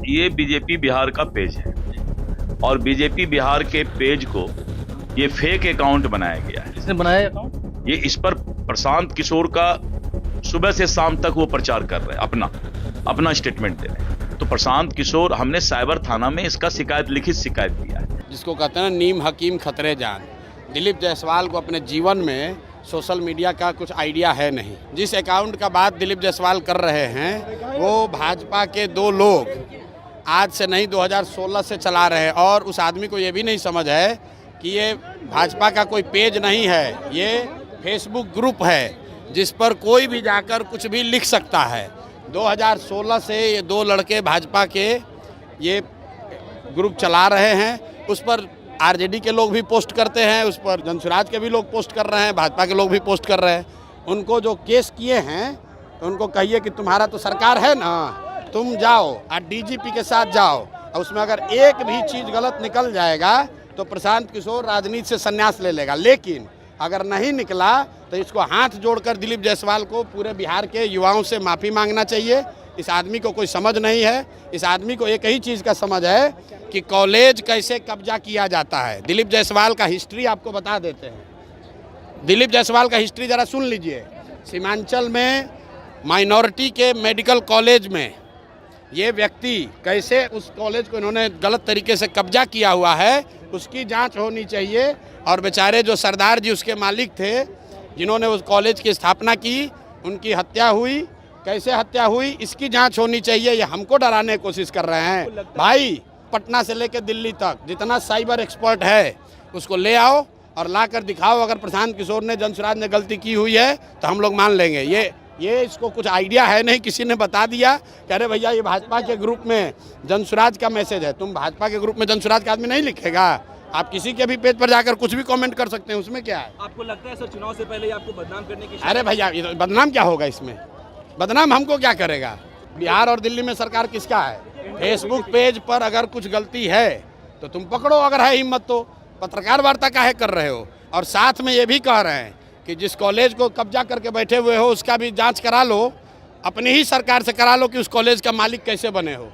ये बीजेपी बिहार का पेज है और बीजेपी बिहार के पेज को ये फेक अकाउंट बनाया गया है। किसने बनाया अकाउंट? ये इस पर प्रशांत किशोर का सुबह से शाम तक वो प्रचार कर रहे हैं, अपना स्टेटमेंट दे रहे हैं। तो प्रशांत किशोर, हमने साइबर थाना में इसका लिखित शिकायत दिया है। जिसको कहते हैं नीम हकीम खतरे जान। दिलीप जायसवाल को अपने जीवन में सोशल मीडिया का कुछ आइडिया है नहीं। जिस अकाउंट का बात दिलीप जायसवाल कर रहे हैं वो भाजपा के दो लोग आज से नहीं 2016 से चला रहे हैं और उस आदमी को ये भी नहीं समझ है कि ये भाजपा का कोई पेज नहीं है, ये फेसबुक ग्रुप है जिस पर कोई भी जाकर कुछ भी लिख सकता है। 2016 से ये दो लड़के भाजपा के ये ग्रुप चला रहे हैं। उस पर आरजेडी के लोग भी पोस्ट करते हैं, उस पर जनसुराज के भी लोग पोस्ट कर रहे हैं, भाजपा के लोग भी पोस्ट कर रहे हैं। उनको जो केस किए हैं तो उनको कहिए कि तुम्हारा तो सरकार है ना, तुम जाओ और डीजीपी के साथ जाओ और उसमें अगर एक भी चीज़ गलत निकल जाएगा तो प्रशांत किशोर राजनीति से संन्यास ले लेगा। लेकिन अगर नहीं निकला तो इसको हाथ जोड़कर दिलीप जायसवाल को पूरे बिहार के युवाओं से माफ़ी मांगना चाहिए। इस आदमी को कोई समझ नहीं है। इस आदमी को एक ही चीज़ का समझ है कि कॉलेज कैसे कब्जा किया जाता है। दिलीप जायसवाल का हिस्ट्री आपको बता देते हैं। दिलीप जायसवाल का हिस्ट्री ज़रा सुन लीजिए। सीमांचल में माइनॉरिटी के मेडिकल कॉलेज में ये व्यक्ति कैसे उस कॉलेज को इन्होंने गलत तरीके से कब्जा किया हुआ है, उसकी जांच होनी चाहिए। और बेचारे जो सरदार जी उसके मालिक थे जिन्होंने उस कॉलेज की स्थापना की, उनकी हत्या हुई, कैसे हत्या हुई, इसकी जांच होनी चाहिए। ये हमको डराने की कोशिश कर रहे हैं। भाई, पटना से लेकर दिल्ली तक जितना साइबर एक्सपर्ट है उसको ले आओ और ला कर दिखाओ। अगर प्रशांत किशोर ने, जनसुराज ने गलती की हुई है तो हम लोग मान लेंगे। ये इसको कुछ आइडिया है नहीं, किसी ने बता दिया कि अरे भैया ये भाजपा के ग्रुप में जनसुराज का मैसेज है। तुम भाजपा के ग्रुप में जनसुराज का आदमी नहीं लिखेगा। आप किसी के भी पेज पर जाकर कुछ भी कमेंट कर सकते हैं, उसमें क्या है? आपको लगता है सर चुनाव से पहले आपको बदनाम करने की? अरे भैया, बदनाम क्या होगा इसमें? बदनाम हमको क्या करेगा? बिहार और दिल्ली में सरकार किसका है? फेसबुक पेज पर अगर कुछ गलती है तो तुम पकड़ो, अगर है हिम्मत तो। पत्रकार वार्ता काहे कर रहे हो? और साथ में ये भी कह रहे हैं कि जिस कॉलेज को कब्जा करके बैठे हुए हो उसका भी जांच करा लो, अपनी ही सरकार से करा लो कि उस कॉलेज का मालिक कैसे बने हो।